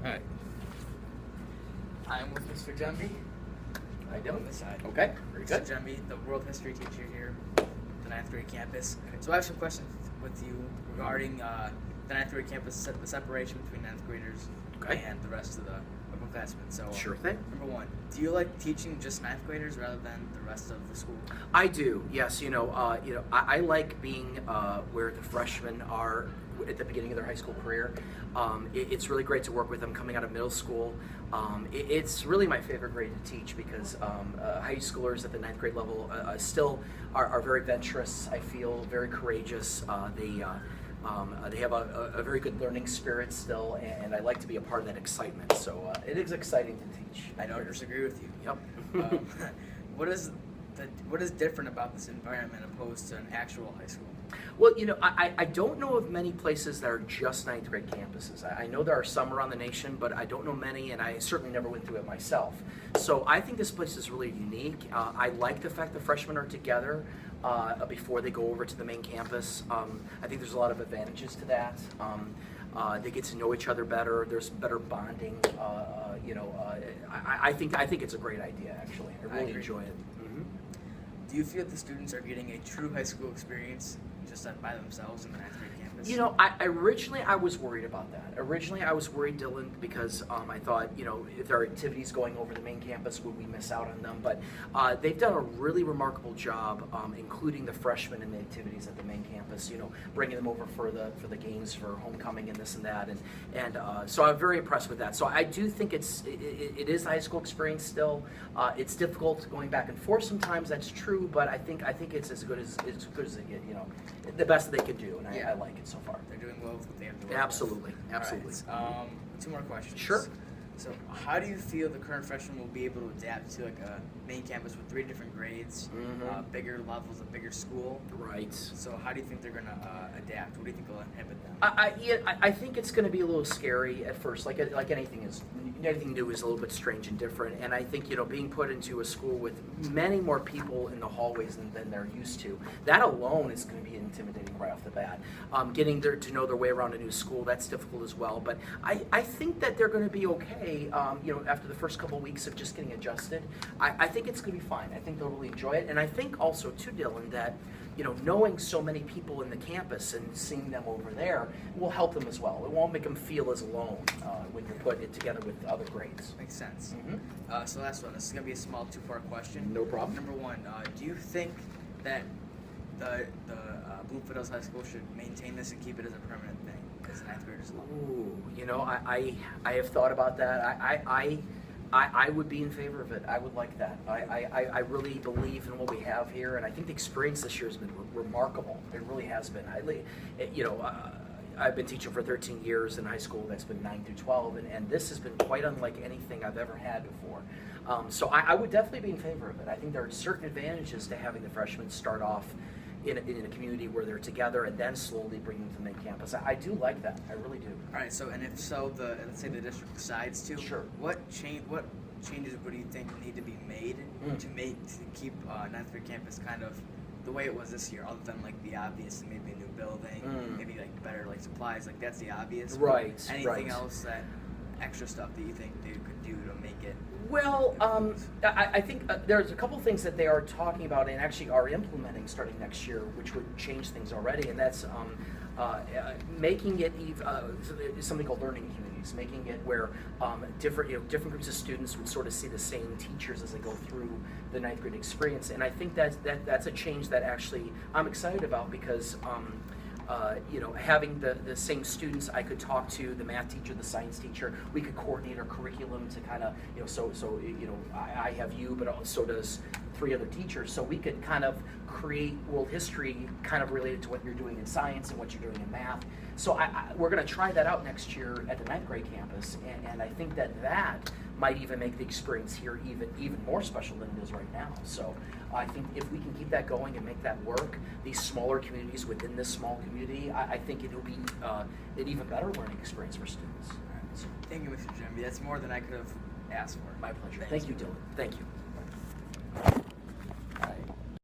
Alright. I'm with Mr. Jenvey. How you doing? On this side. Okay, very good. Mr. Jenvey, the world history teacher here at the 9th grade campus. So I have some questions with you regarding the 9th grade campus, the separation between 9th graders and the rest of the upperclassmen. So, sure thing. Number one, do you like teaching just 9th graders rather than the rest of the school? I do. Yes. I like being where the freshmen are at the beginning of their high school career. It's really great to work with them coming out of middle school. It's really my favorite grade to teach because high schoolers at the 9th grade level still are very venturous. I feel very courageous. They have a very good learning spirit still, and I like to be a part of that excitement. So it is exciting to teach. I don't disagree with you. Yep. What is different about this environment opposed to an actual high school? Well, I don't know of many places that are just 9th grade campuses. I know there are some around the nation, but I don't know many, and I certainly never went through it myself. So I think this place is really unique. I like the fact the freshmen are together before they go over to the main campus. I think there's a lot of advantages to that. They get to know each other better. There's better bonding. I think it's a great idea, actually. I really enjoy it. Do you feel that the students are getting a true high school experience just by themselves in the 9th grade campus? Originally I was worried about that. Originally I was worried, Dylan, because I thought, if there are activities going over the main campus, would we miss out on them? But they've done a really remarkable job, including the freshmen in the activities at the main campus. Bringing them over for the games for homecoming and this and that, and so I'm very impressed with that. So I do think it is a high school experience still. It's difficult going back and forth sometimes. That's true, but I think it's as good as they get. The best that they can do, and I like it so far. They're doing well with what they have to work Absolutely. Right. Two more questions. Sure. So, how do you feel the current freshmen will be able to adapt to like a main campus with 3 different grades, bigger levels, a bigger school? Right. So, how do you think they're going to adapt? What do you think will inhibit them? I think it's going to be a little scary at first. Like anything new is a little bit strange and different. And I think being put into a school with many more people in the hallways than they're used to, that alone is going to be intimidating right off the bat. Getting to know their way around a new school, that's difficult as well. But I think that they're going to be okay. After the first couple of weeks of just getting adjusted, I think it's going to be fine. I think they'll really enjoy it. And I think also, too, Dylan, that knowing so many people in the campus and seeing them over there will help them as well. It won't make them feel as alone when you're putting it together with other grades. Makes sense. So last one. This is going to be a small 2-part question. No problem. Number one, do you think that the Bloomfield High School should maintain this and keep it as a permanent thing as 9th graders level? Ooh, I have thought about that. I would be in favor of it. I would like that. I really believe in what we have here, and I think the experience this year has been remarkable. It really has been. I've been teaching for 13 years in high school. That's been 9 through 12, and this has been quite unlike anything I've ever had before. So I would definitely be in favor of it. I think there are certain advantages to having the freshmen start off in a community where they're together and then slowly bring them to the main campus. I do like that. I really do. All right. So, and if so, let's say the district decides to. Sure. What changes do you think need to be made to keep 9th grade campus kind of the way it was this year, other than like the obvious, maybe a new building, maybe like better like supplies, like that's the obvious. Right. Anything else extra stuff that you think they could do to make it? Well, I think there's a couple things that they are talking about and actually are implementing starting next year, which would change things already, and that's making it something called learning communities, making it where different groups of students would sort of see the same teachers as they go through the 9th grade experience, and I think that's a change that actually I'm excited about because. Having the same students, I could talk to the math teacher, the science teacher. We could coordinate our curriculum to kind of, I have you, but also does 3 other teachers. So we could kind of create world history kind of related to what you're doing in science and what you're doing in math. So we're going to try that out next year at the 9th grade campus, and I think that might even make the experience here even more special than it is right now. So I think if we can keep that going and make that work, these smaller communities within this small community, I think it'll be an even better learning experience for students. All right. So thank you, Mr. Jenvey. That's more than I could have asked for. My pleasure. Thank you, Dylan. Thank you.